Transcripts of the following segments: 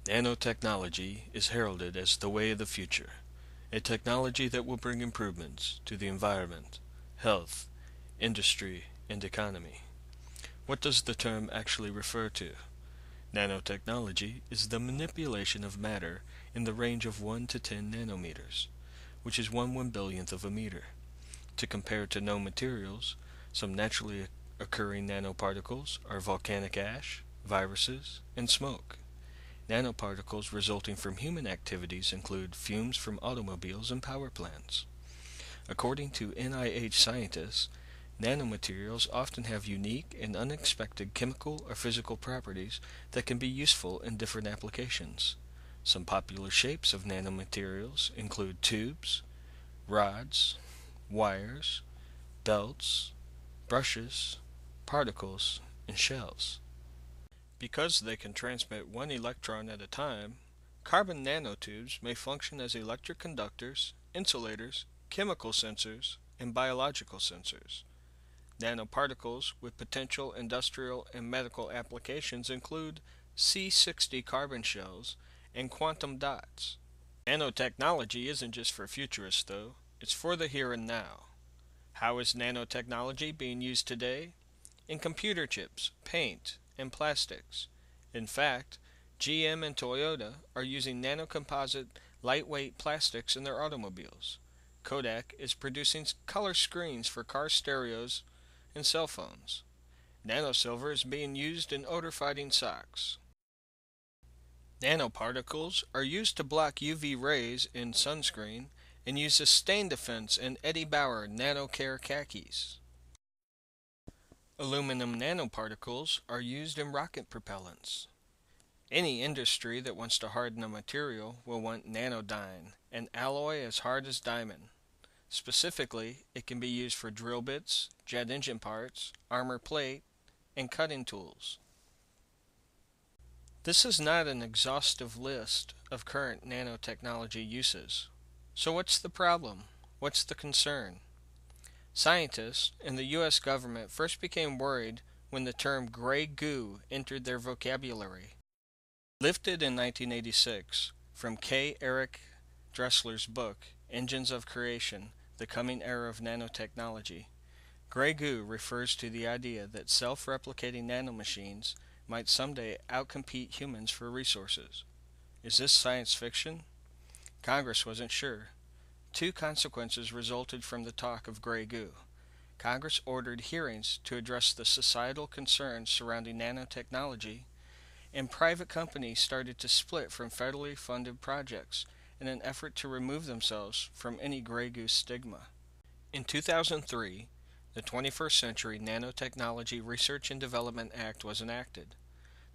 Nanotechnology is heralded as the way of the future, a technology that will bring improvements to the environment, health, industry, and economy. What does the term actually refer to? Nanotechnology is the manipulation of matter in the range of 1 to 10 nanometers, which is 1/1 billionth of a meter. To compare to known materials, some naturally occurring nanoparticles are volcanic ash, viruses, and smoke. Nanoparticles resulting from human activities include fumes from automobiles and power plants. According to NIH scientists, nanomaterials often have unique and unexpected chemical or physical properties that can be useful in different applications. Some popular shapes of nanomaterials include tubes, rods, wires, belts, brushes, particles, and shells. Because they can transmit one electron at a time, carbon nanotubes may function as electric conductors, insulators, chemical sensors, and biological sensors. Nanoparticles with potential industrial and medical applications include C60 carbon shells and quantum dots. Nanotechnology isn't just for futurists, though. It's for the here and now. How is nanotechnology being used today? In computer chips, paint, and plastics. In fact, GM and Toyota are using nanocomposite lightweight plastics in their automobiles. Kodak is producing color screens for car stereos and cell phones. Nanosilver is being used in odor-fighting socks. Nanoparticles are used to block UV rays in sunscreen and use as stain defense in Eddie Bauer NanoCare khakis. Aluminum nanoparticles are used in rocket propellants. Any industry that wants to harden a material will want nanodyne, an alloy as hard as diamond. Specifically, it can be used for drill bits, jet engine parts, armor plate, and cutting tools. This is not an exhaustive list of current nanotechnology uses. So what's the problem? What's the concern? Scientists and the U.S. government first became worried when the term gray goo entered their vocabulary. Lifted in 1986 from K. Eric Dressler's book, Engines of Creation, The Coming Era of Nanotechnology, gray goo refers to the idea that self-replicating nanomachines might someday outcompete humans for resources. Is this science fiction? Congress wasn't sure. Two consequences resulted from the talk of gray goo. Congress ordered hearings to address the societal concerns surrounding nanotechnology, and private companies started to split from federally funded projects in an effort to remove themselves from any gray goo stigma. In 2003, the 21st Century Nanotechnology Research and Development Act was enacted.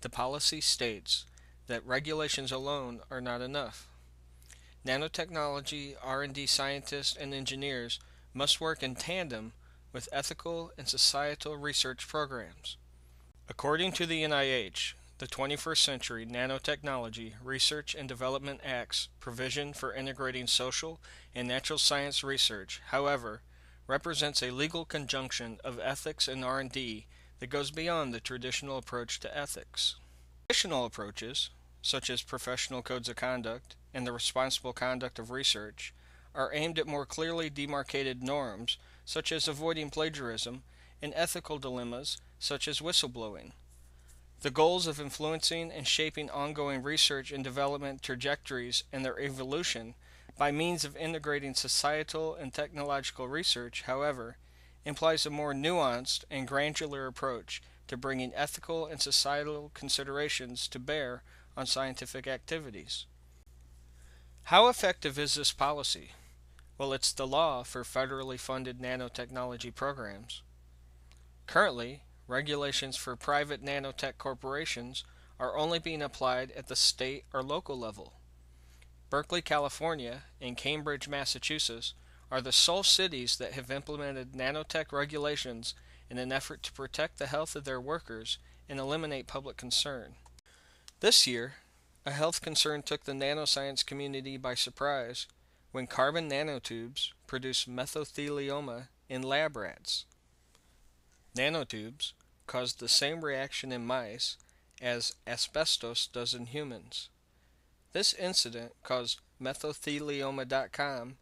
The policy states that regulations alone are not enough. Nanotechnology R&D scientists and engineers must work in tandem with ethical and societal research programs. According to the NIH, the 21st Century Nanotechnology Research and Development Act's provision for integrating social and natural science research, however, represents a legal conjunction of ethics and R&D that goes beyond the traditional approach to ethics. Traditional approaches, such as professional codes of conduct and the responsible conduct of research, are aimed at more clearly demarcated norms, such as avoiding plagiarism, and ethical dilemmas, such as whistleblowing. The goals of influencing and shaping ongoing research and development trajectories and their evolution by means of integrating societal and technological research, however, implies a more nuanced and granular approach to bringing ethical and societal considerations to bear on scientific activities. How effective is this policy? Well, it's the law for federally funded nanotechnology programs. Currently, regulations for private nanotech corporations are only being applied at the state or local level. Berkeley, California, and Cambridge, Massachusetts are the sole cities that have implemented nanotech regulations in an effort to protect the health of their workers and eliminate public concern. This year, a health concern took the nanoscience community by surprise when carbon nanotubes produced mesothelioma in lab rats. Nanotubes caused the same reaction in mice as asbestos does in humans. This incident caused mesothelioma.com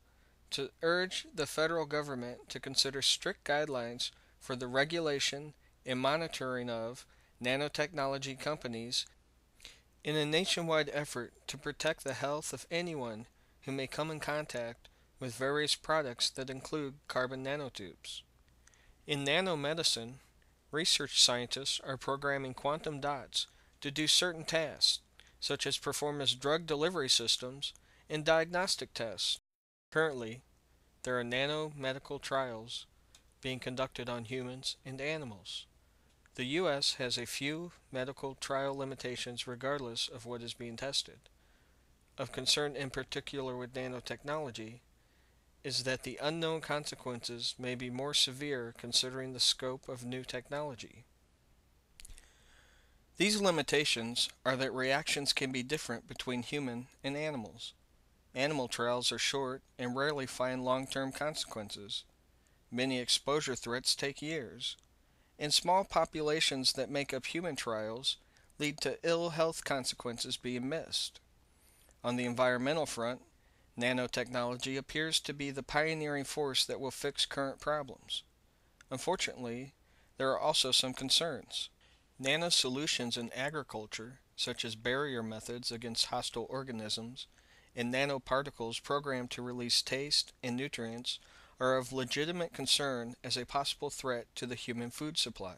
to urge the federal government to consider strict guidelines for the regulation and monitoring of nanotechnology companies in a nationwide effort to protect the health of anyone who may come in contact with various products that include carbon nanotubes. In nanomedicine, research scientists are programming quantum dots to do certain tasks, such as perform as drug delivery systems and diagnostic tests. Currently, there are nanomedical trials being conducted on humans and animals. The U.S. has a few medical trial limitations regardless of what is being tested. Of concern in particular with nanotechnology is that the unknown consequences may be more severe considering the scope of new technology. These limitations are that reactions can be different between human and animals. Animal trials are short and rarely find long-term consequences. Many exposure threats take years, and small populations that make up human trials lead to ill health consequences being missed. On the environmental front, nanotechnology appears to be the pioneering force that will fix current problems. Unfortunately, there are also some concerns. Nano solutions in agriculture, such as barrier methods against hostile organisms, and nanoparticles programmed to release taste and nutrients, are of legitimate concern as a possible threat to the human food supply.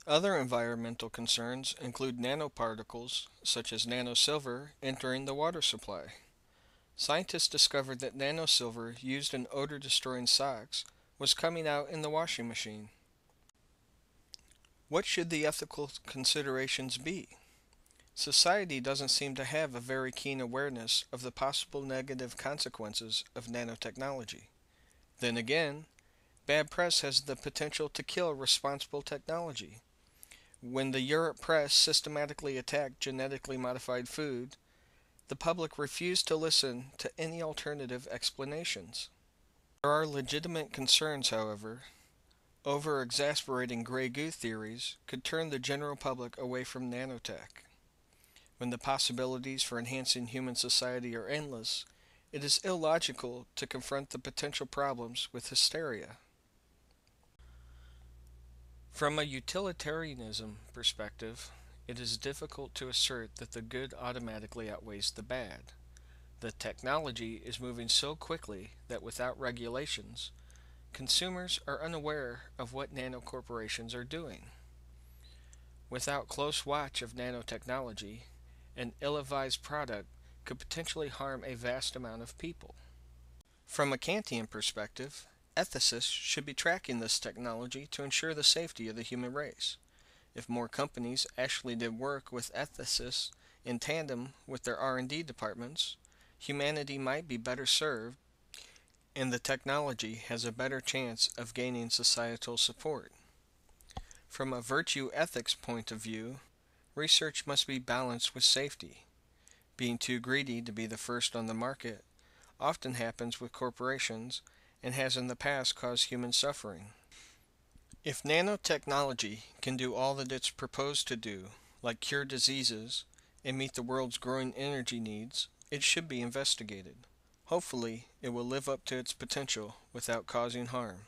Other environmental concerns include nanoparticles, such as nanosilver, entering the water supply. Scientists discovered that nanosilver used in odor-destroying socks was coming out in the washing machine. What should the ethical considerations be? Society doesn't seem to have a very keen awareness of the possible negative consequences of nanotechnology. Then again, bad press has the potential to kill responsible technology. When the Europe press systematically attacked genetically modified food, the public refused to listen to any alternative explanations. There are legitimate concerns, however. Over-exasperating gray goo theories could turn the general public away from nanotech. When the possibilities for enhancing human society are endless, it is illogical to confront the potential problems with hysteria. From a utilitarianism perspective, it is difficult to assert that the good automatically outweighs the bad. The technology is moving so quickly that without regulations, consumers are unaware of what nanocorporations are doing. Without close watch of nanotechnology, an ill-advised product could potentially harm a vast amount of people. From a Kantian perspective, ethicists should be tracking this technology to ensure the safety of the human race. If more companies actually did work with ethicists in tandem with their R&D departments, humanity might be better served, and the technology has a better chance of gaining societal support. From a virtue ethics point of view, research must be balanced with safety. Being too greedy to be the first on the market often happens with corporations and has in the past caused human suffering. If nanotechnology can do all that it's proposed to do, like cure diseases and meet the world's growing energy needs, it should be investigated. Hopefully, it will live up to its potential without causing harm.